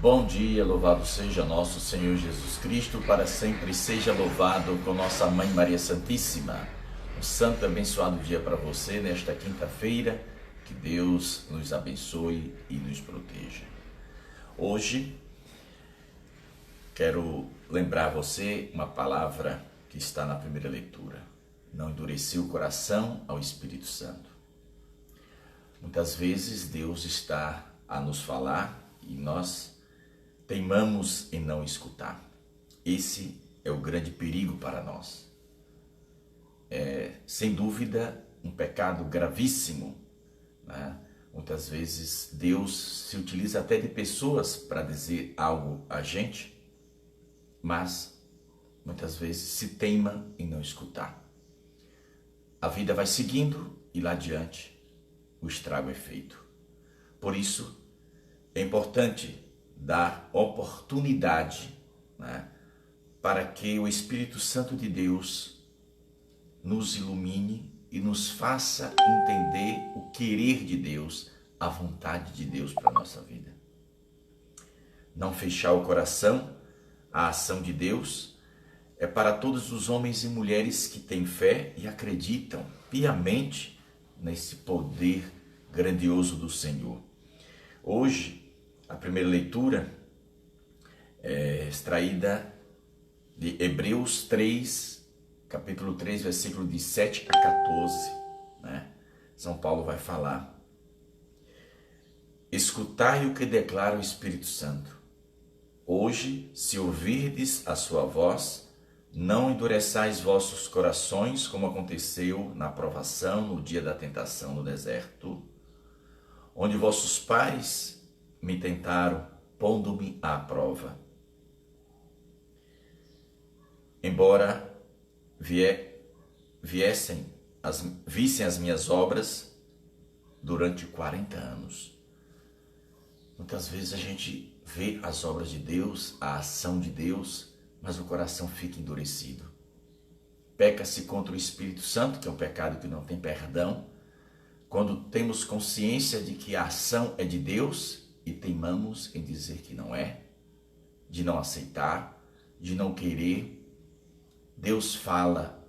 Bom dia, louvado seja nosso Senhor Jesus Cristo, para sempre seja louvado com nossa Mãe Maria Santíssima. Um santo e abençoado dia para você nesta quinta-feira, que Deus nos abençoe e nos proteja. Hoje, quero lembrar você uma palavra que está na primeira leitura. Não endurecer o coração ao Espírito Santo. Muitas vezes Deus está a nos falar e nós teimamos em não escutar. Esse é o grande perigo para nós. É, sem dúvida, um pecado gravíssimo, né? Muitas vezes Deus se utiliza até de pessoas para dizer algo a gente, mas muitas vezes se teima em não escutar. A vida vai seguindo e lá adiante o estrago é feito. Por isso, é importante dar oportunidade, né, para que o Espírito Santo de Deus nos ilumine e nos faça entender o querer de Deus, a vontade de Deus para a nossa vida. Não fechar o coração à ação de Deus é para todos os homens e mulheres que têm fé e acreditam piamente nesse poder grandioso do Senhor. Hoje, a primeira leitura é extraída de Hebreus 3, capítulo 3, versículo de 7 a 14. Né? São Paulo vai falar: escutai o que declara o Espírito Santo. Hoje, se ouvirdes a sua voz, não endureçais vossos corações, como aconteceu na provação no dia da tentação no deserto, onde vossos pais me tentaram, pondo-me à prova. Embora vissem as minhas obras durante 40 anos. Muitas vezes a gente vê as obras de Deus, a ação de Deus, mas o coração fica endurecido. Peca-se contra o Espírito Santo, que é um pecado que não tem perdão, quando temos consciência de que a ação é de Deus e teimamos em dizer que não é, de não aceitar, de não querer. Deus fala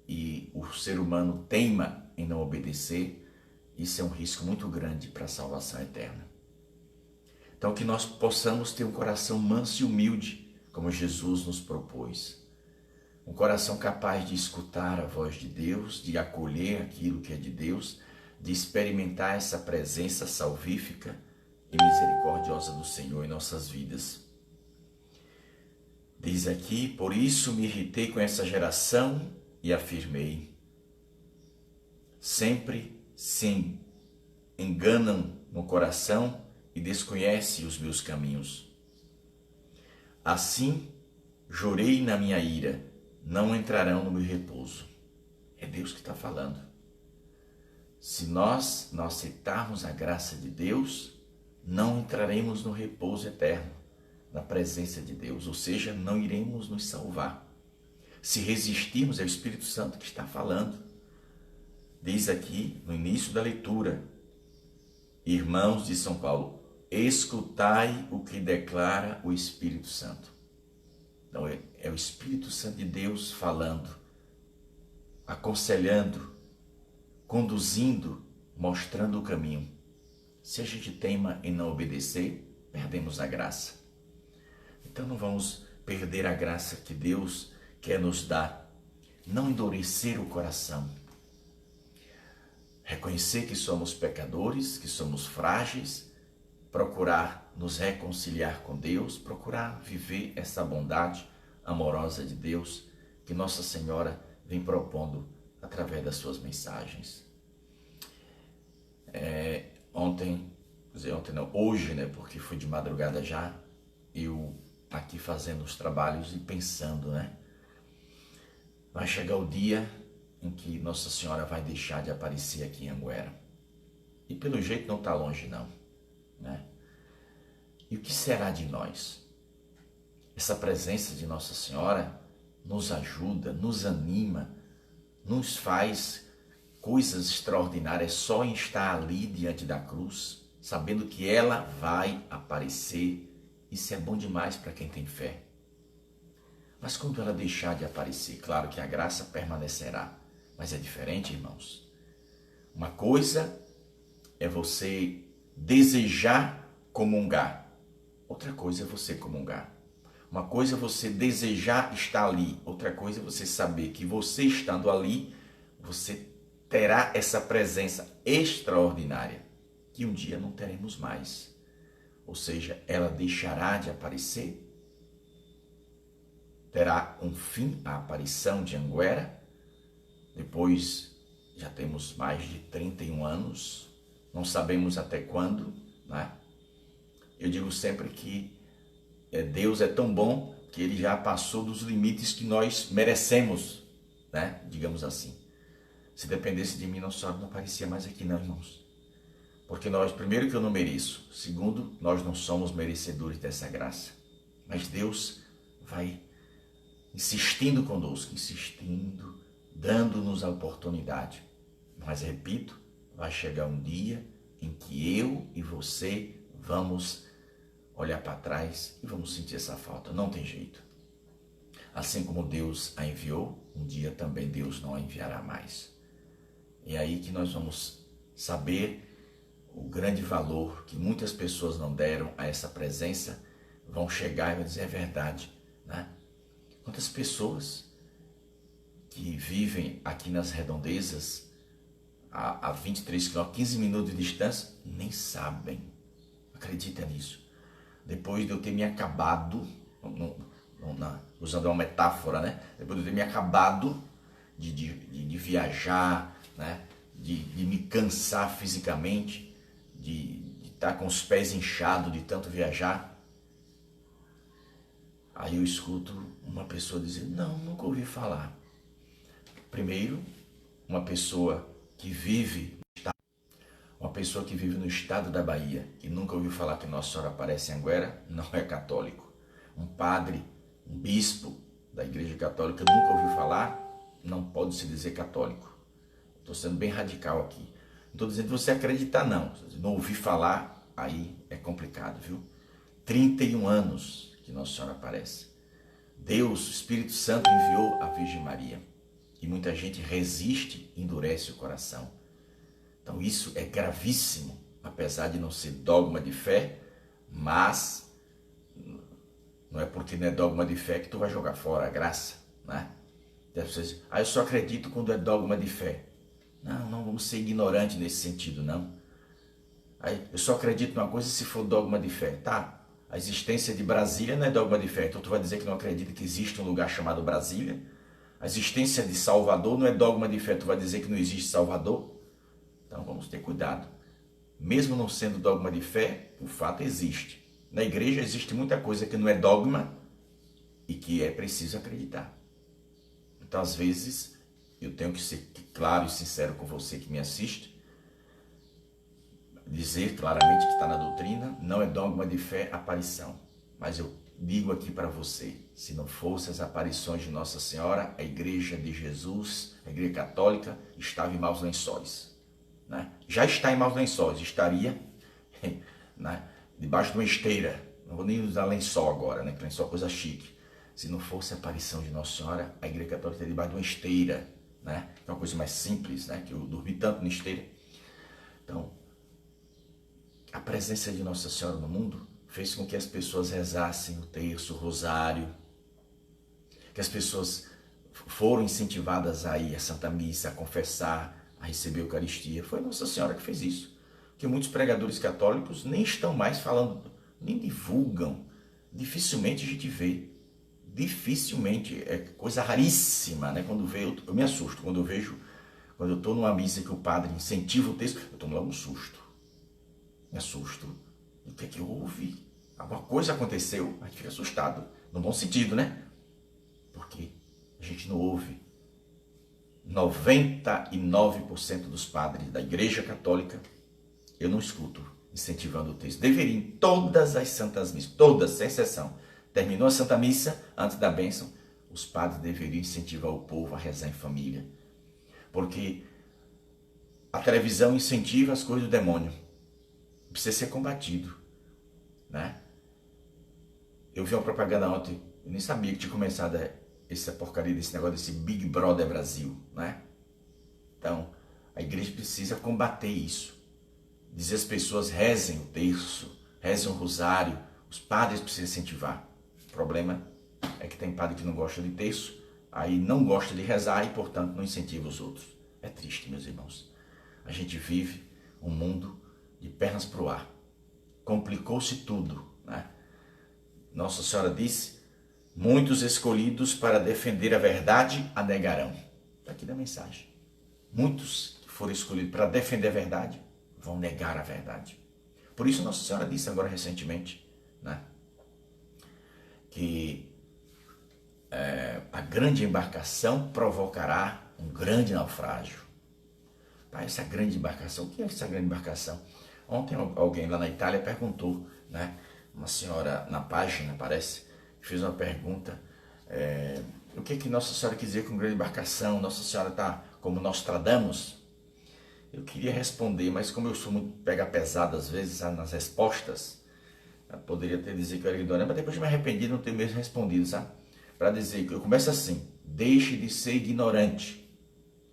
e o ser humano teima em não obedecer. Isso é um risco muito grande para a salvação eterna. Então, que nós possamos ter um coração manso e humilde, como Jesus nos propôs. Um coração capaz de escutar a voz de Deus, de acolher aquilo que é de Deus, de experimentar essa presença salvífica e misericordiosa do Senhor em nossas vidas. Diz aqui: por isso me irritei com essa geração e afirmei: sempre se enganam no coração e desconhecem os meus caminhos. Assim, jurei na minha ira, não entrarão no meu repouso. É Deus que está falando. Se nós não aceitarmos a graça de Deus, não entraremos no repouso eterno, na presença de Deus, ou seja, não iremos nos salvar. Se resistirmos, é o Espírito Santo que está falando. Diz aqui no início da leitura: irmãos de São Paulo, escutai o que declara o Espírito Santo. Então é o Espírito Santo de Deus falando, aconselhando, conduzindo, mostrando o caminho. Se a gente teima em não obedecer, perdemos a graça. Então não vamos perder a graça que Deus quer nos dar. Não endurecer o coração. Reconhecer que somos pecadores, que somos frágeis, procurar nos reconciliar com Deus, procurar viver essa bondade amorosa de Deus que Nossa Senhora vem propondo através das suas mensagens. Hoje, né, porque foi de madrugada já, eu aqui fazendo os trabalhos e pensando, né, vai chegar o dia em que Nossa Senhora vai deixar de aparecer aqui em Anguera. E pelo jeito não está longe não, né? E o que será de nós? Essa presença de Nossa Senhora nos ajuda, nos anima, nos faz coisas extraordinárias só em estar ali diante da cruz, sabendo que ela vai aparecer Isso é bom demais para quem tem fé. Mas quando ela deixar de aparecer, claro que a graça permanecerá. Mas é diferente, irmãos. Uma coisa é você desejar comungar. Outra coisa é você comungar. Uma coisa é você desejar estar ali. Outra coisa é você saber que você estando ali, você terá essa presença extraordinária que um dia não teremos mais. Ou seja, ela deixará de aparecer. Terá um fim a aparição de Anguera. Depois já temos mais de 31 anos. Não sabemos até quando, né? Eu digo sempre que Deus é tão bom que Ele já passou dos limites que nós merecemos, né? Digamos assim. Se dependesse de mim, Nossa Senhora não aparecia mais aqui não, irmãos. Porque nós, primeiro que eu não mereço. Segundo, nós não somos merecedores dessa graça. Mas Deus vai insistindo conosco, insistindo, dando-nos a oportunidade. Mas repito, vai chegar um dia em que eu e você vamos olhar para trás e vamos sentir essa falta. Não tem jeito. Assim como Deus a enviou, um dia também Deus não a enviará mais. É aí que nós vamos saber o grande valor que muitas pessoas não deram a essa presença, vão chegar e vão dizer, é verdade, né? Quantas pessoas que vivem aqui nas redondezas, a 23 quilômetros, 15 minutos de distância, nem sabem. Acredita nisso. Depois de eu ter me acabado, usando uma metáfora, né? Depois de eu ter me acabado de viajar, né? De me cansar fisicamente, de estar com os pés inchados de tanto viajar, aí eu escuto uma pessoa dizer, não, nunca ouvi falar. Primeiro, uma pessoa que vive no estado da Bahia, que nunca ouviu falar que Nossa Senhora aparece em Anguera, não é católico. Um padre, um bispo da Igreja Católica nunca ouviu falar, não pode se dizer católico. Estou sendo bem radical aqui. Não estou dizendo que você acreditar, não. Não ouvir falar, aí é complicado, viu? 31 anos que Nossa Senhora aparece. Deus, o Espírito Santo, enviou a Virgem Maria. E muita gente resiste, endurece o coração. Então isso é gravíssimo, apesar de não ser dogma de fé, mas não é porque não é dogma de fé que tu vai jogar fora a graça, né? As pessoas dizem, eu só acredito quando é dogma de fé. Não vamos ser ignorantes nesse sentido, não. Eu só acredito numa coisa se for dogma de fé, tá? A existência de Brasília não é dogma de fé, então tu vai dizer que não acredita que existe um lugar chamado Brasília? A existência de Salvador não é dogma de fé, tu vai dizer que não existe Salvador? Então vamos ter cuidado. Mesmo não sendo dogma de fé, o fato existe. Na igreja existe muita coisa que não é dogma e que é preciso acreditar. Então às vezes eu tenho que ser claro e sincero com você que me assiste, dizer claramente que está na doutrina, não é dogma de fé aparição. Mas eu digo aqui para você, se não fossem as aparições de Nossa Senhora, a Igreja de Jesus, a Igreja Católica, estava em maus lençóis. Né? Já está em maus lençóis, estaria né, debaixo de uma esteira. Não vou nem usar lençol agora, né? Que lençol é coisa chique. Se não fosse a aparição de Nossa Senhora, a Igreja Católica estaria debaixo de uma esteira, né? Que é uma coisa mais simples, né? Que eu dormi tanto na esteira. Então, a presença de Nossa Senhora no mundo fez com que as pessoas rezassem o terço, o rosário, que as pessoas foram incentivadas a ir à Santa Missa, a confessar, a receber a Eucaristia. Foi Nossa Senhora que fez isso. Porque muitos pregadores católicos nem estão mais falando, nem divulgam. Dificilmente a gente vê. Dificilmente. É coisa raríssima, né? Quando vê, eu me assusto. Quando eu estou numa missa que o padre incentiva o texto, eu tomo logo um susto. Me assusto. O que é que houve? Alguma coisa aconteceu. A gente fica assustado. No bom sentido, né? Porque a gente não ouve. 99% dos padres da Igreja Católica, eu não escuto incentivando o texto. Deveria em todas as santas missas, todas, sem exceção. Terminou a Santa Missa, antes da bênção, os padres deveriam incentivar o povo a rezar em família. Porque a televisão incentiva as coisas do demônio. Precisa ser combatido, né? Eu vi uma propaganda ontem, eu nem sabia que tinha começado essa porcaria desse negócio, desse Big Brother Brasil, né? Então, a igreja precisa combater isso. Dizer às pessoas, rezem o terço, rezem o rosário, os padres precisam incentivar. O problema é que tem padre que não gosta de terço, aí não gosta de rezar e, portanto, não incentiva os outros. É triste, meus irmãos. A gente vive um mundo de pernas para o ar. Complicou-se tudo, né? Nossa Senhora disse, muitos escolhidos para defender a verdade a negarão. Está aqui na mensagem. Muitos que foram escolhidos para defender a verdade vão negar a verdade. Por isso Nossa Senhora disse agora recentemente, né, que a grande embarcação provocará um grande naufrágio. Essa grande embarcação, o que é essa grande embarcação? Ontem alguém lá na Itália perguntou, né, uma senhora na página, parece, fez uma pergunta, o que Nossa Senhora quis dizer com grande embarcação? Nossa Senhora está como Nostradamus? Eu queria responder, mas como eu sou muito pega pesado às vezes nas respostas, eu poderia ter dizer que eu era ignorante, mas depois de me arrependi de não ter mesmo respondido, sabe? Para dizer que eu começo assim, deixe de ser ignorante.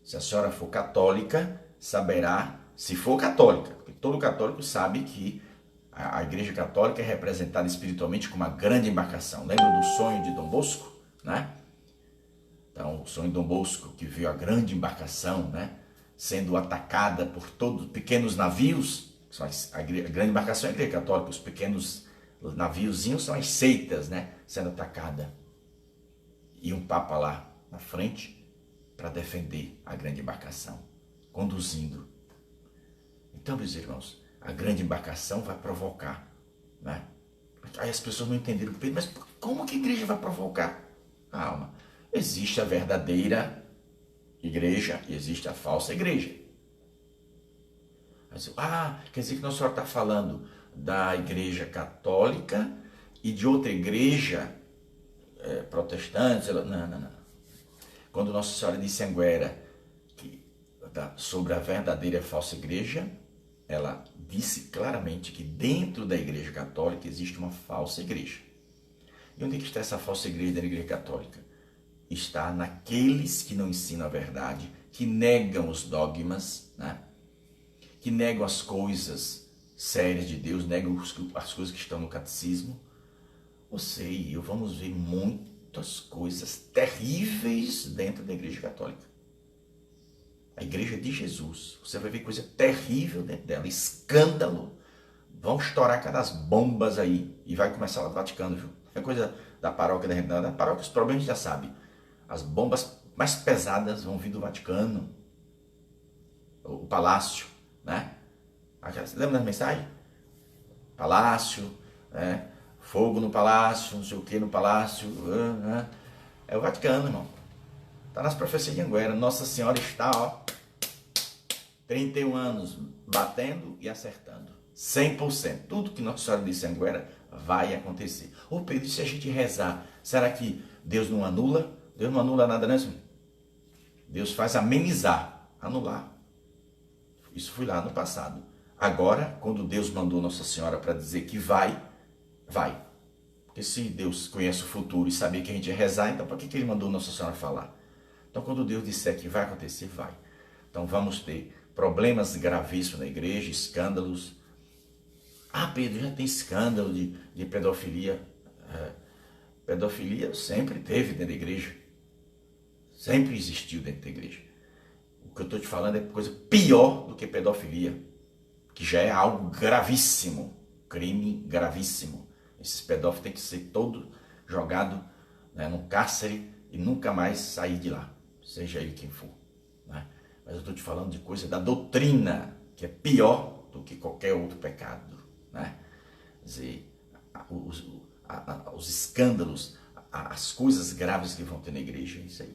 Se a senhora for católica, saberá, se for católica, porque todo católico sabe que a Igreja Católica é representada espiritualmente como uma grande embarcação. Lembra do sonho de Dom Bosco, né? Então, o sonho de Dom Bosco, que viu a grande embarcação, né, sendo atacada por todos pequenos navios. A grande embarcação é a Igreja Católica, os pequenos naviozinhos são as seitas, né, sendo atacada. E um Papa lá na frente para defender a grande embarcação, conduzindo. Então, meus irmãos, a grande embarcação vai provocar, né? Aí as pessoas não entenderam, mas como que a igreja vai provocar? Calma, existe a verdadeira igreja e existe a falsa igreja. Mas, quer dizer que Nossa Senhora está falando da igreja católica e de outra igreja protestante? Não. Quando Nossa Senhora disse em Anguera sobre a verdadeira e falsa igreja, ela disse claramente que dentro da igreja católica existe uma falsa igreja. E onde está essa falsa igreja da igreja católica? Está naqueles que não ensinam a verdade, que negam os dogmas, né? Que negam as coisas sérias de Deus, negam as coisas que estão no catecismo. Você e eu vamos ver muitas coisas terríveis dentro da igreja católica. A igreja de Jesus, você vai ver coisa terrível dentro dela, escândalo. Vão estourar cada as bombas aí e vai começar lá do Vaticano, viu? É coisa da paróquia da Redenção. Da paróquia os problemas a gente já sabe. As bombas mais pesadas vão vir do Vaticano. O palácio, né? Você lembra da mensagem? Palácio, né? Fogo no palácio, não sei o que no palácio. É o Vaticano, irmão. Está nas profecias de Anguera. Nossa Senhora está, 31 anos, batendo e acertando. 100%. Tudo que Nossa Senhora disse em Anguera vai acontecer. Ô Pedro, e se a gente rezar, será que Deus não anula? Deus não anula nada, né, senhor? Deus faz amenizar, anular. Isso foi lá no passado. Agora, quando Deus mandou Nossa Senhora para dizer que vai. Porque se Deus conhece o futuro e sabia que a gente ia rezar, então para que Ele mandou Nossa Senhora falar? Então, quando Deus disser que vai acontecer, vai. Então, vamos ter problemas gravíssimos na igreja, escândalos. Pedro, já tem escândalo de pedofilia. Pedofilia sempre teve dentro da igreja. Sempre existiu dentro da igreja. O que eu estou te falando é coisa pior do que pedofilia, que já é algo gravíssimo, crime gravíssimo. Esses pedófilos têm que ser todos jogados, né, no cárcere e nunca mais sair de lá, seja ele quem for, né? Mas eu estou te falando de coisa da doutrina, que é pior do que qualquer outro pecado, né? Quer dizer, os escândalos, as coisas graves que vão ter na igreja, é isso aí.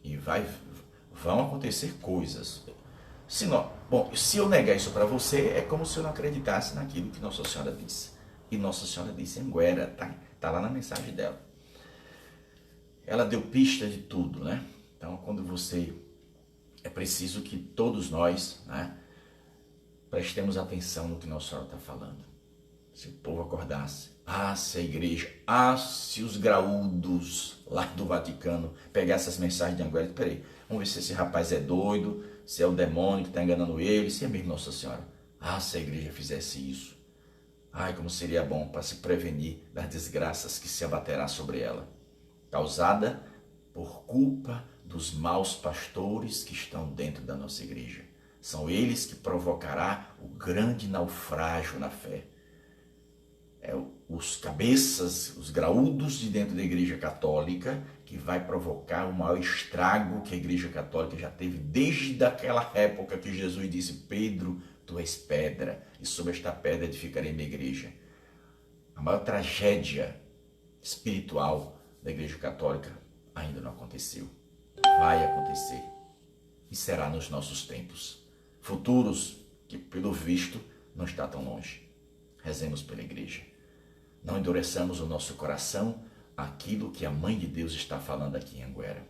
E vão acontecer coisas. Se eu negar isso para você, é como se eu não acreditasse naquilo que Nossa Senhora disse. E Nossa Senhora disse em Anguera, tá lá na mensagem dela. Ela deu pista de tudo, né? Então, é preciso que todos nós, né, prestemos atenção no que Nossa Senhora está falando. Se o povo acordasse, se a igreja, se os graúdos lá do Vaticano pegassem as mensagens de Anguera, peraí, vamos ver se esse rapaz é doido, se é o demônio que está enganando ele, se é mesmo Nossa Senhora. Se a igreja fizesse isso, como seria bom para se prevenir das desgraças que se abaterá sobre ela, causada por culpa dos maus pastores que estão dentro da nossa igreja. São eles que provocará o grande naufrágio na fé. Os cabeças, os graúdos de dentro da igreja católica, que vai provocar o maior estrago que a igreja católica já teve desde aquela época que Jesus disse: Pedro, tu és pedra, e sobre esta pedra edificarei minha igreja. A maior tragédia espiritual da igreja católica ainda não aconteceu. Vai acontecer. E será nos nossos tempos futuros, que pelo visto não está tão longe. Rezemos pela igreja. Não endureçamos o nosso coração àquilo que a Mãe de Deus está falando aqui em Anguera.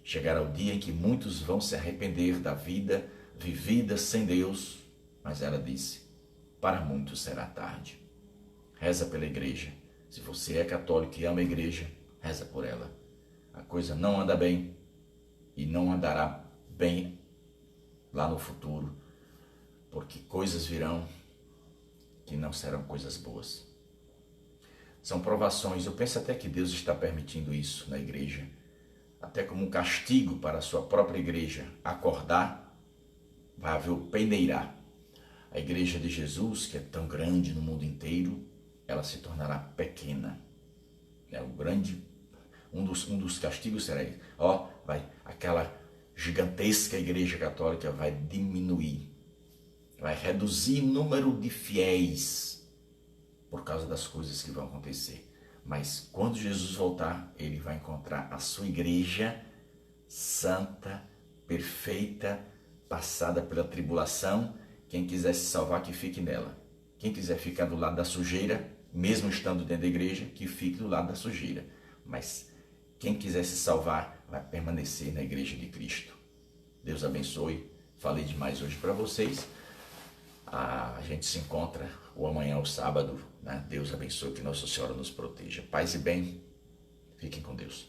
Chegará o dia em que muitos vão se arrepender da vida vivida sem Deus, mas ela disse: para muitos será tarde. Reza pela igreja. Se você é católico e ama a igreja, reza por ela. A coisa não anda bem e não andará bem lá no futuro, porque coisas virão que não serão coisas boas. São provações. Eu penso até que Deus está permitindo isso na igreja, até como um castigo para a sua própria igreja. Acordar, vai haver o peneirar. A igreja de Jesus, que é tão grande no mundo inteiro, ela se tornará pequena. Um dos castigos será isso. Aquela gigantesca igreja católica vai diminuir, vai reduzir o número de fiéis por causa das coisas que vão acontecer. Mas quando Jesus voltar, ele vai encontrar a sua igreja santa, perfeita, passada pela tribulação. Quem quiser se salvar, que fique nela. Quem quiser ficar do lado da sujeira, mesmo estando dentro da igreja, que fique do lado da sujeira. Mas quem quiser se salvar, vai permanecer na igreja de Cristo. Deus abençoe. Falei demais hoje para vocês. A gente se encontra ou amanhã ou sábado, né? Deus abençoe, que Nossa Senhora nos proteja. Paz e bem. Fiquem com Deus.